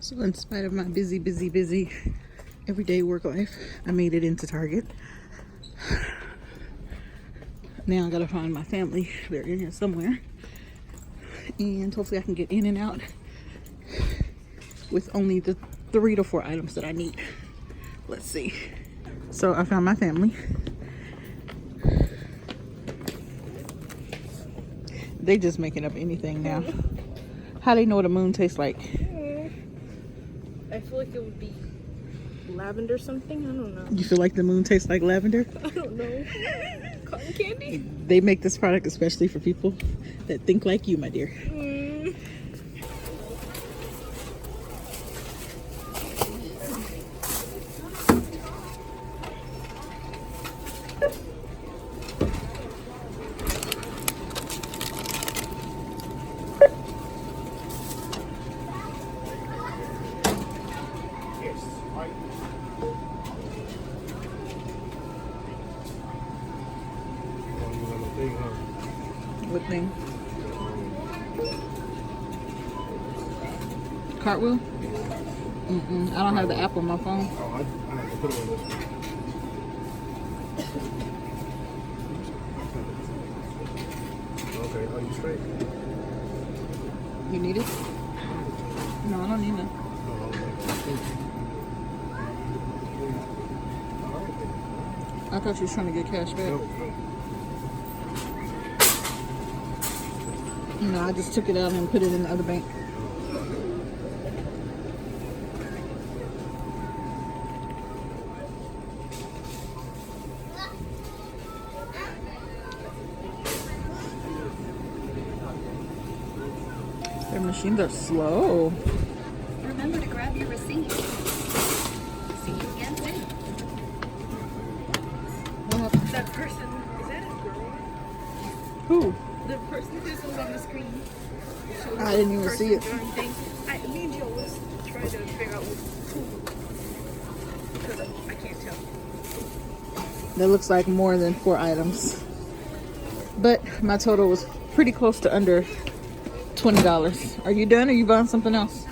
So in spite of my busy everyday work life, I made it into Target. Now I gotta find my family. They're in here somewhere. And hopefully I can get in and out with only the 3 to 4 items that I need. Let's see. So I found my family. They just making up anything now. How they know what a moon tastes like? I feel like it would be lavender something. I don't know. You feel like the moon tastes like lavender? I don't know. Cotton candy? They make this product especially for people that think like you, my dear. What thing? Cartwheel? I don't have the app on my phone. Oh, I have to put it on this one. Okay, are you straight? You need it? No, I don't need it. I thought you was trying to get cash back. No, I just took it out and put it in the other bank. Their machines are slow. Remember to grab your receipt. See you again soon. That person, is that a girl? Who? The person who's on the screen. I didn't even see it. Me and Joe was trying to figure out who. Because I can't tell. That looks like more than 4 items. But my total was pretty close to under $20. Are you done or are you buying something else?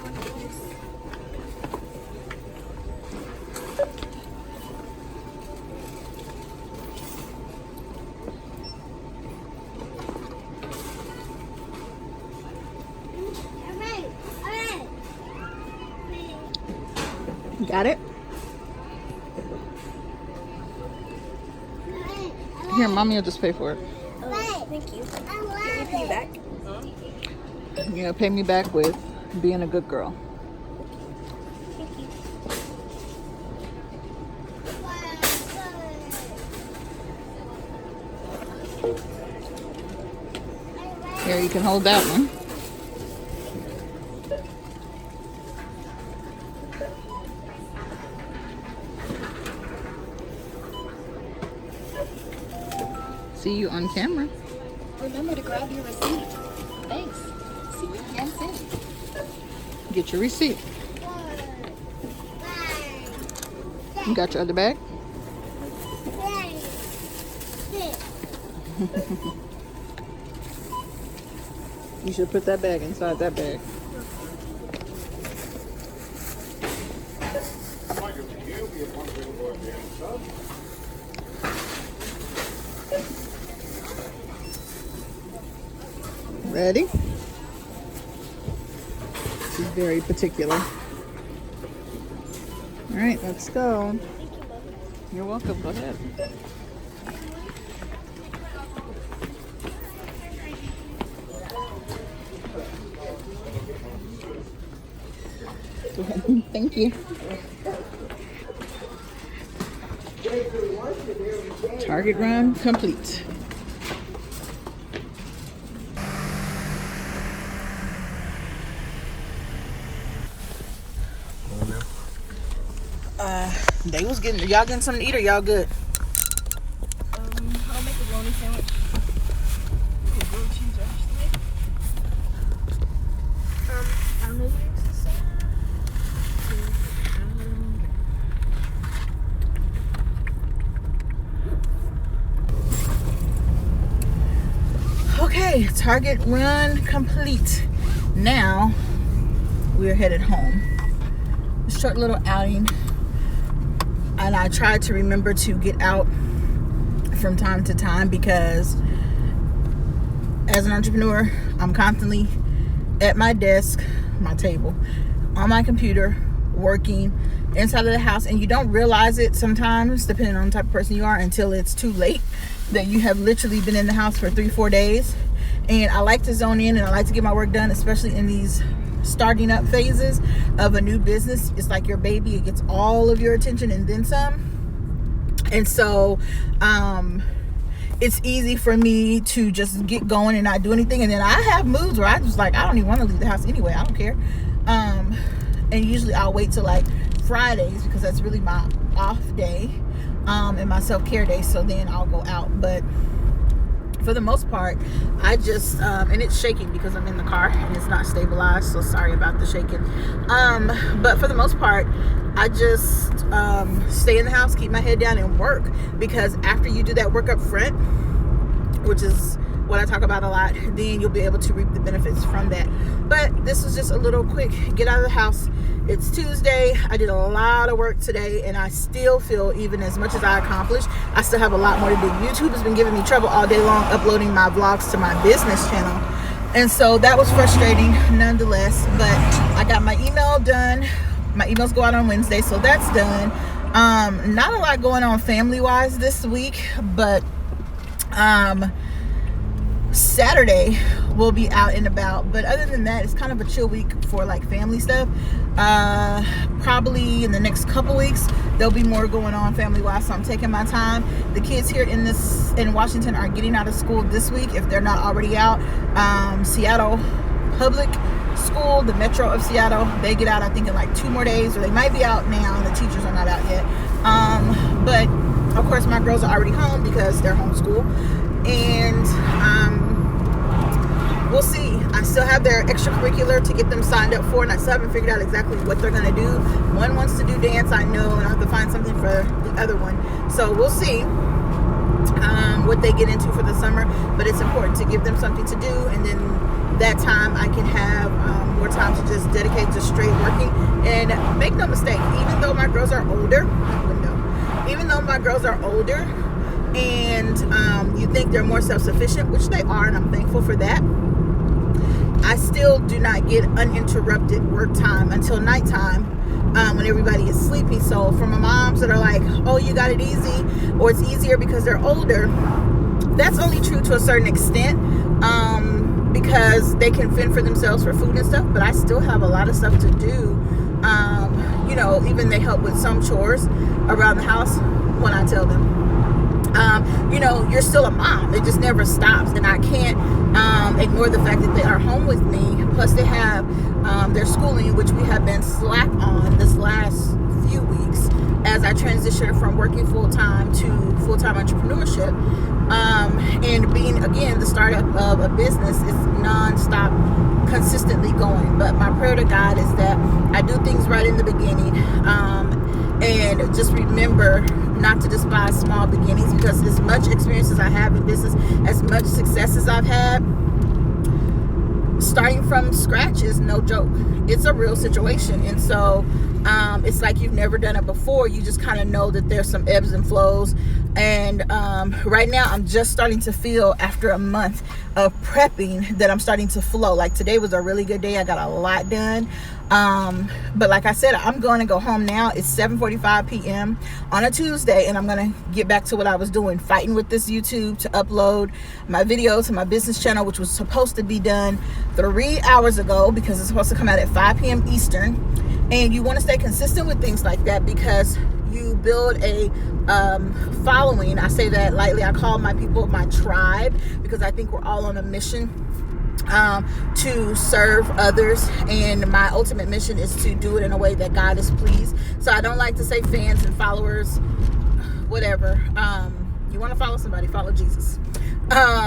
Got it? Here, mommy will just pay for it. Thank you. Can you pay back? You're gonna pay me back with being a good girl. Here, you can hold that one. See you on camera. Remember to grab your receipt. Thanks. See you again soon. Get your receipt. You got your other bag? You should put that bag inside that bag. Ready? She's very particular. All right, let's go. You're welcome. Go ahead. Go ahead. Thank you. Target run complete. They was getting, y'all getting something to eat or y'all good? I'll make a bologna sandwich. Grilled cheese I don't know what it's to say. Okay, Target run complete. Now we're headed home. short little outing, and I try to remember to get out from time to time, because as an entrepreneur, I'm constantly at my desk, my table, on my computer, working inside of the house, and you don't realize it sometimes, depending on the type of person you are, until it's too late, that you have literally been in the house for 3-4 days. And I like to zone in, and I like to get my work done, especially in these starting up phases of a new business. It's like your baby. It gets all of your attention and then some. And so it's easy for me to just get going and not do anything. And then I have moods where I just like, I don't even want to leave the house anyway. I don't care. And usually I'll wait till like Fridays, because that's really my off day and my self-care day. So then I'll go out. But for the most part, I just and it's shaking because I'm in the car and it's not stabilized, so sorry about the shaking. But for the most part, I just stay in the house, keep my head down, and work, because after you do that work up front, which is what I talk about a lot, then you'll be able to reap the benefits from that. But this was just a little quick get out of the house. It's Tuesday. I did a lot of work today, and I still feel, even as much as I accomplished, I still have a lot more to do. YouTube has been giving me trouble all day long uploading my vlogs to my business channel, and so that was frustrating nonetheless. But I got my email done. My emails go out on Wednesday, so that's done. Not a lot going on family wise this week, but Saturday we'll be out and about. But other than that, it's kind of a chill week for like family stuff. Probably in the next couple weeks there'll be more going on family wise, so I'm taking my time. The kids here in Washington are getting out of school this week, if they're not already out. Seattle Public School, the Metro of Seattle, they get out I think in like 2 more days, or they might be out now, and the teachers are not out yet. But of course my girls are already home because they're homeschooled, and we'll see. I still have their extracurricular to get them signed up for, and I still haven't figured out exactly what they're going to do. One wants to do dance, I know, and I have to find something for the other one. So we'll see what they get into for the summer. But it's important to give them something to do, and then that time I can have more time to just dedicate to straight working. And make no mistake, even though my girls are older, and you think they're more self-sufficient, which they are, and I'm thankful for that, I still do not get uninterrupted work time until nighttime, when everybody is sleeping. So for my moms that are like, oh, you got it easy, or it's easier because they're older, that's only true to a certain extent, because they can fend for themselves for food and stuff. But I still have a lot of stuff to do. Even they help with some chores around the house when I tell them. You're still a mom. It just never stops, and I can't ignore the fact that they are home with me. Plus they have their schooling, which we have been slack on this last few weeks as I transition from working full-time to full-time entrepreneurship, and being, again, the startup of a business is non-stop, consistently going. But my prayer to God is that I do things right in the beginning, and just remember not to despise small beginnings, because as much experience as I have in business, as much success as I've had, starting from scratch is no joke. It's a real situation. And so it's like you've never done it before. You just kind of know that there's some ebbs and flows. And right now I'm just starting to feel, after a month of prepping, that I'm starting to flow. Like today was a really good day. I got a lot done. But like I said, I'm going to go home now. It's 7:45 p.m. on a Tuesday, and I'm going to get back to what I was doing, fighting with this YouTube to upload my video to my business channel, which was supposed to be done 3 hours ago, because it's supposed to come out at 5 p.m. Eastern. And you want to stay consistent with things like that, because you build a following. I say that lightly. I call my people my tribe, because I think we're all on a mission to serve others, and my ultimate mission is to do it in a way that God is pleased. So I don't like to say fans and followers, whatever. You want to follow somebody, follow Jesus,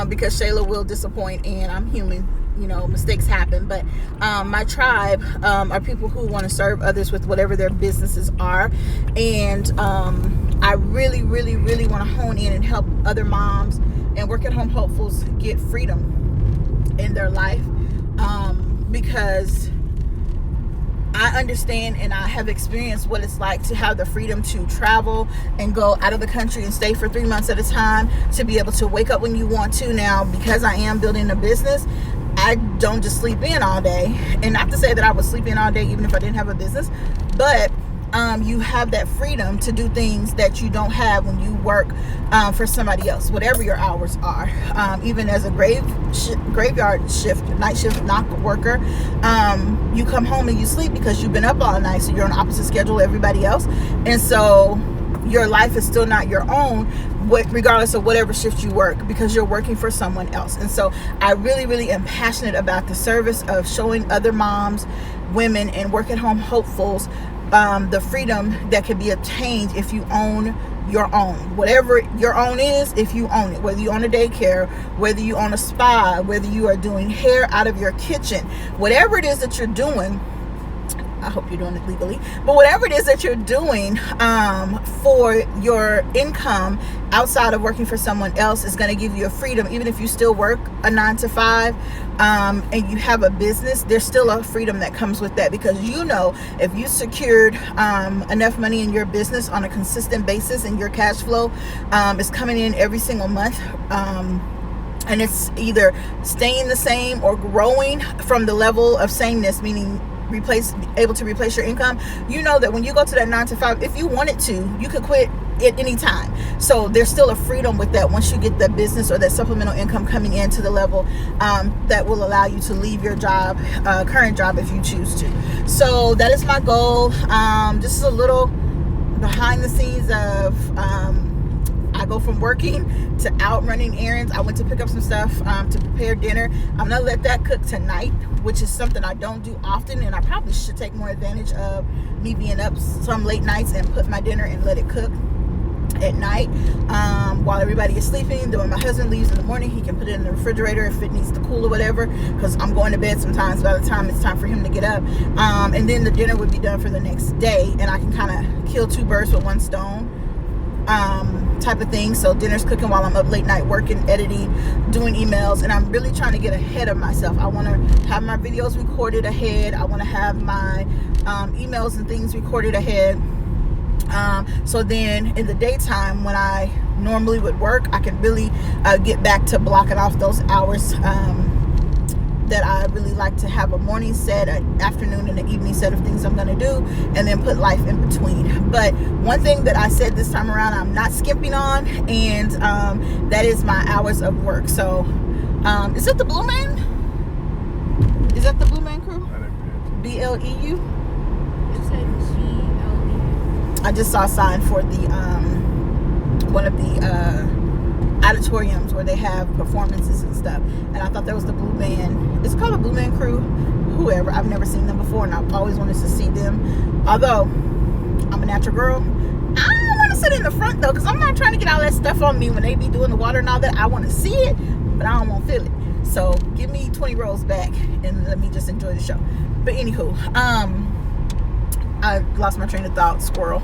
because Shayla will disappoint, and I'm human. Mistakes happen. But my tribe are people who want to serve others with whatever their businesses are. And I really, really, really want to hone in and help other moms and work at home hopefuls get freedom in their life, because I understand and I have experienced what it's like to have the freedom to travel and go out of the country and stay for 3 months at a time, to be able to wake up when you want to. Now, because I am building a business, I don't just sleep in all day. And not to say that I would sleep in all day even if I didn't have a business, but you have that freedom to do things that you don't have when you work for somebody else, whatever your hours are. Even as a graveyard shift, night shift knock worker, you come home and you sleep because you've been up all night, so you're on opposite schedule everybody else, and so your life is still not your own, regardless of whatever shift you work, because you're working for someone else. And so I really, really am passionate about the service of showing other moms, women, and work at home hopefuls the freedom that can be obtained if you own your own. Whatever your own is, if you own it, whether you own a daycare, whether you own a spa, whether you are doing hair out of your kitchen, whatever it is that you're doing, I hope you're doing it legally, but whatever it is that you're doing for your income outside of working for someone else is going to give you a freedom. Even if you still work a 9 to 5 and you have a business, there's still a freedom that comes with that, because you know, if you secured enough money in your business on a consistent basis and your cash flow is coming in every single month, and it's either staying the same or growing from the level of sameness, meaning able to replace your income, you know that when you go to that 9 to 5, if you wanted to, you could quit at any time. So there's still a freedom with that once you get the business or that supplemental income coming into the level that will allow you to leave your job, current job, if you choose to. So that is my goal. This is a little behind the scenes of I go from working to out running errands. I went to pick up some stuff to prepare dinner. I'm gonna let that cook tonight, which is something I don't do often, and I probably should take more advantage of me being up some late nights and put my dinner and let it cook at night while everybody is sleeping. Then when my husband leaves in the morning, he can put it in the refrigerator if it needs to cool or whatever, because I'm going to bed sometimes by the time it's time for him to get up, and then the dinner would be done for the next day, and I can kind of kill 2 birds with 1 stone type of thing. So dinner's cooking while I'm up late night working, editing, doing emails, and I'm really trying to get ahead of myself. I want to have my videos recorded ahead. I want to have my emails and things recorded ahead, so then in the daytime when I normally would work, I can really get back to blocking off those hours that I really like to have a morning set, an afternoon and an evening set of things I'm going to do, and then put life in between. But one thing that I said this time around I'm not skimping on, and that is my hours of work. So is it the Blue Man? Is that the Blue Man crew? BLEU? It said CLE. I just saw a sign for the one of the auditoriums where they have performances and stuff, and I thought that was the Blue Man. It's called a Blue Man crew, whoever. I've never seen them before, and I've always wanted to see them, although I'm a natural girl. I don't want to sit in the front though, because I'm not trying to get all that stuff on me when they be doing the water and all that. I want to see it, but I don't want to feel it. So give me 20 rows back and let me just enjoy the show. But anywho, I lost my train of thought. Squirrel.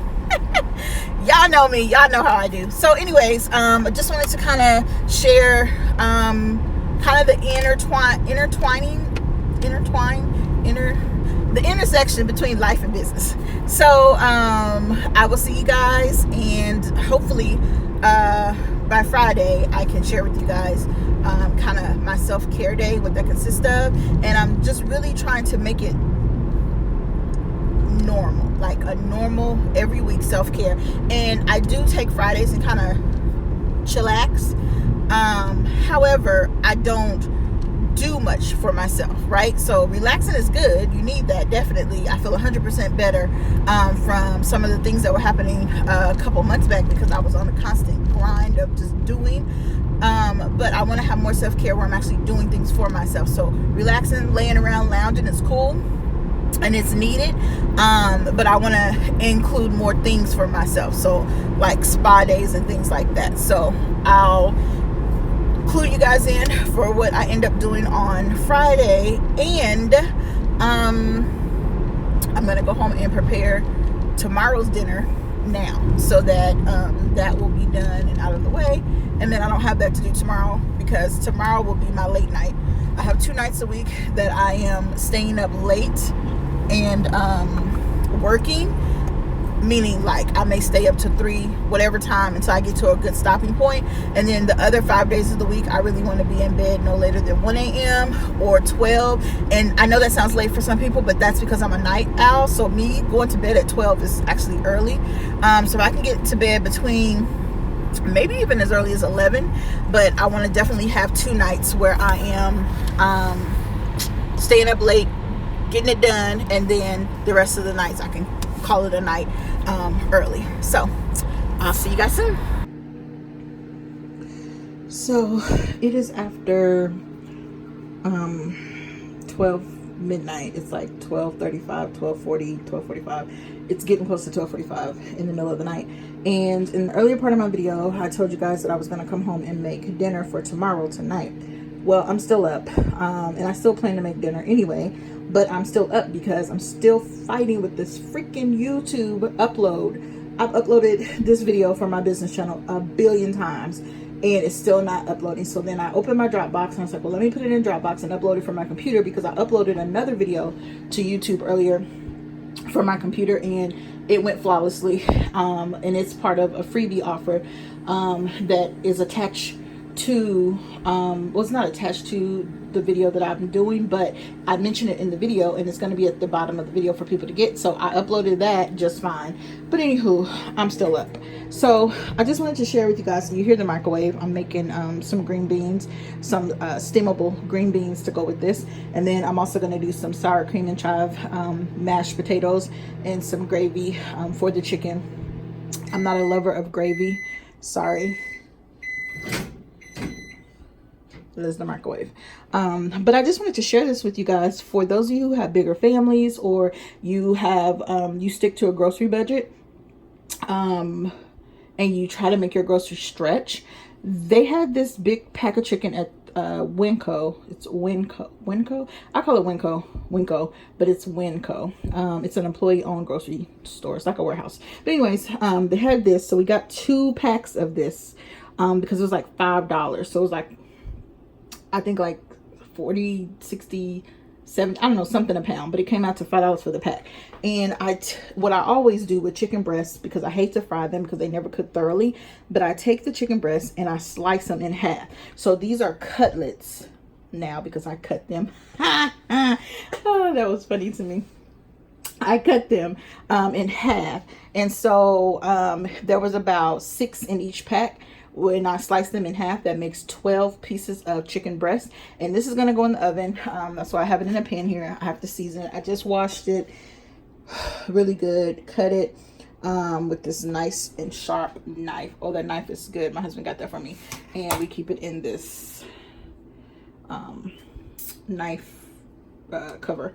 Y'all know me, y'all know how I do. So anyways, I just wanted to kind of share kind of the the intersection between life and business. So I will see you guys, and hopefully by Friday I can share with you guys kind of my self-care day, what that consists of. And I'm just really trying to make it normal, like a normal every week self-care. And I do take Fridays and kind of chillax. However, I don't do much for myself, right? So relaxing is good. You need that, definitely. I feel 100% better from some of the things that were happening a couple months back, because I was on a constant grind of just doing. But I want to have more self-care where I'm actually doing things for myself. So relaxing, laying around, lounging is cool, and it's needed, but I want to include more things for myself, so like spa days and things like that. So I'll clue you guys in for what I end up doing on Friday, and I'm gonna go home and prepare tomorrow's dinner now, so that that will be done and out of the way, and then I don't have that to do tomorrow, because tomorrow will be my late night. I have 2 nights a week that I am staying up late and working, meaning like I may stay up to 3 whatever time until I get to a good stopping point, and then the other 5 days of the week I really want to be in bed no later than 1 a.m. or 12. And I know that sounds late for some people, but that's because I'm a night owl, so me going to bed at 12 is actually early. So I can get to bed between maybe even as early as 11, but I want to definitely have 2 nights where I am staying up late, getting it done, and then the rest of the nights I can call it a night early. So I'll see you guys soon. So it is after 12 midnight. It's like 12:35, 12:40, 12:45. It's getting close to 12:45 in the middle of the night. And in the earlier part of my video, I told you guys that I was going to come home and make dinner for tomorrow tonight. Well, I'm still up, and I still plan to make dinner anyway, but I'm still up because I'm still fighting with this freaking YouTube upload. I've uploaded this video for my business channel a billion times, and it's still not uploading. So then I opened my Dropbox, and I was like, well, let me put it in Dropbox and upload it from my computer, because I uploaded another video to YouTube earlier from my computer, and it went flawlessly. And it's part of a freebie offer that is attached to well, it's not attached to the video that I'm doing, but I mentioned it in the video, and it's going to be at the bottom of the video for people to get. So I uploaded that just fine. But anywho, I'm still up. So I just wanted to share with you guys. So you hear the microwave. I'm making some green beans, some steamable green beans to go with this, and then I'm also going to do some sour cream and chive mashed potatoes and some gravy for the chicken. I'm not a lover of gravy, sorry. There's the microwave. But I just wanted to share this with you guys for those of you who have bigger families, or you have you stick to a grocery budget, and you try to make your groceries stretch. They had this big pack of chicken at Winco. It's Winco. I call it Winco, but it's Winco. It's an employee-owned grocery store. It's like a warehouse. But anyways, they had this, so we got 2 packs of this because it was like $5. So it was like, I think like 40, 60, 70, I don't know, something a pound, but it came out to $5 for the pack. And what I always do with chicken breasts, because I hate to fry them because they never cook thoroughly, but I take the chicken breasts and I slice them in half. So these are cutlets now because I cut them. Oh, that was funny to me. I cut them in half. And so there was about 6 in each pack. When I slice them in half, that makes 12 pieces of chicken breast, and this is going to go in the oven. That's why I have it in a pan here. I have to season it. I just washed it really good, cut it with this nice and sharp knife. Oh, that knife is good. My husband got that for me, and we keep it in this knife cover.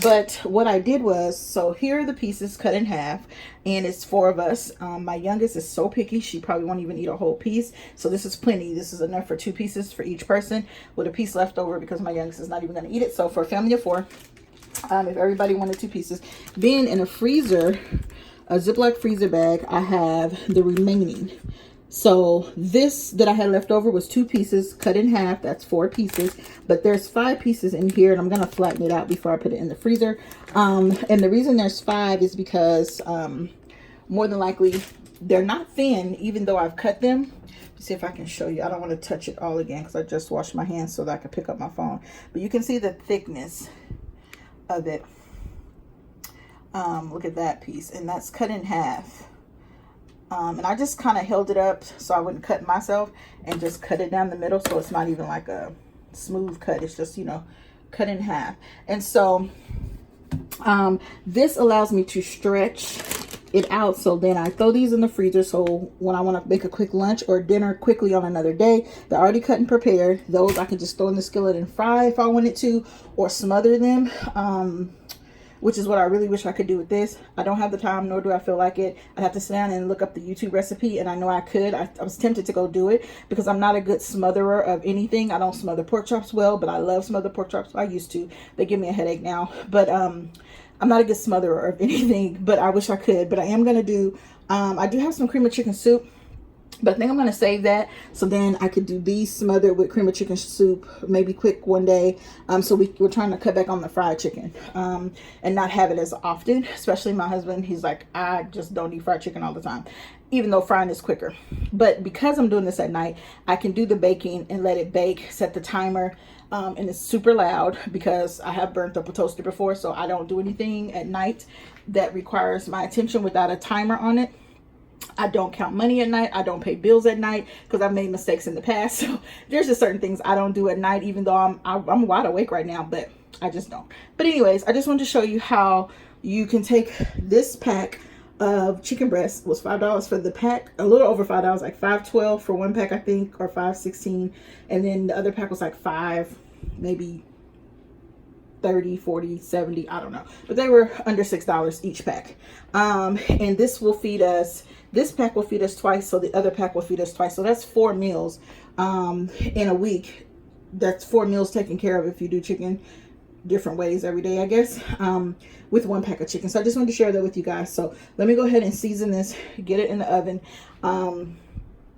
But what I did was, so here are the pieces cut in half, and it's 4 of us. My youngest is so picky, she probably won't even eat a whole piece, so this is plenty. This is enough for 2 pieces for each person, with a piece left over because my youngest is not even going to eat it. So for a family of 4, if everybody wanted 2 pieces, then in a freezer, a Ziploc freezer bag, I have the remaining. So this that I had left over was 2 pieces cut in half. That's 4 pieces, but there's 5 pieces in here, and I'm gonna flatten it out before I put it in the freezer. And the reason there's 5 is because more than likely they're not thin, even though I've cut them. Let's see if I can show you. I don't want to touch it all again because I just washed my hands so that I could pick up my phone, but you can see the thickness of it. Look at that piece, and that's cut in half. And I just kind of held it up so I wouldn't cut myself, and just cut it down the middle, so it's not even like a smooth cut. It's just, you know, cut in half. And so this allows me to stretch it out, so then I throw these in the freezer, so when I want to make a quick lunch or dinner quickly on another day, they're already cut and prepared. Those I can just throw in the skillet and fry if I wanted to, or smother them, which is what I really wish I could do with this. I don't have the time, nor do I feel like it. I'd have to sit down and look up the YouTube recipe, and I know I could. I was tempted to go do it because I'm not a good smotherer of anything. I don't smother pork chops well, but I love smothered pork chops. I used to. They give me a headache now. But I'm not a good smotherer of anything, but I wish I could. But I am going to do, I do have some cream of chicken soup But I think I'm going to save that so then I could do these smothered with cream of chicken soup, maybe quick one day. So we're trying to cut back on the fried chicken and not have it as often, especially my husband. He's like, I just don't eat fried chicken all the time, even though frying is quicker. But because I'm doing this at night, I can do the baking and let it bake, set the timer. And it's super loud because I have burnt up a toaster before. So I don't do anything at night that requires my attention without a timer on it. I don't count money at night. I don't pay bills at night because I've made mistakes in the past. So there's just certain things I don't do at night, even though I'm wide awake right now, but I just don't. But anyways, I just wanted to show you how you can take this pack of chicken breast. It was $5 for the pack, a little over $5, like $5.12 for one pack, I think, or $5.16. And then the other pack was like $5, maybe 30, 40, 70, I don't know, but they were under $6 each pack. And this will feed us, this pack will feed us twice, so the other pack will feed us twice. So that's 4 meals in a week. That's 4 meals taken care of if you do chicken different ways every day, I guess, with one pack of chicken. So I just wanted to share that with you guys. So let me go ahead and season this, get it in the oven. I'm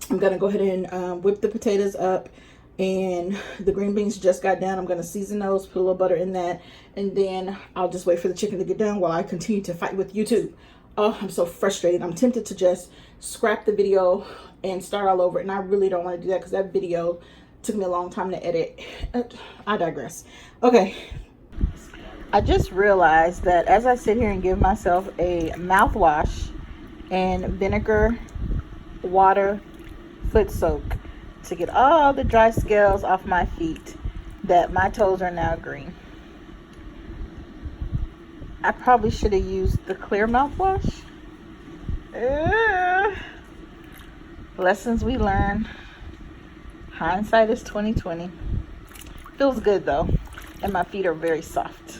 gonna go ahead and whip the potatoes up, and the green beans just got done. I'm gonna season those, put a little butter in that, and then I'll just wait for the chicken to get done while I continue to fight with YouTube. Oh, I'm so frustrated. I'm tempted to just scrap the video and start all over, and I really don't want to do that because that video took me a long time to edit. I digress. Okay, I just realized that as I sit here and give myself a mouthwash and vinegar water foot soak to get all the dry scales off my feet, that my toes are now green. I probably should have used the clear mouthwash. Lessons we learn. Hindsight is 2020. Feels good though, and my feet are very soft.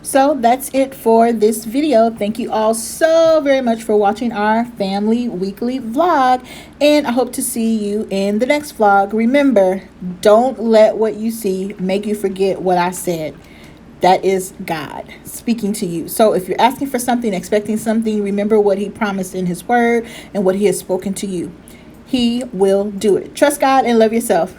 So that's it for this video. Thank you all so very much for watching our family weekly vlog, and I hope to see you in the next vlog. Remember, don't let what you see make you forget what I said. That is God speaking to you. So if you're asking for something, expecting something, remember what he promised in his word and what he has spoken to you. He will do it. Trust God and love yourself.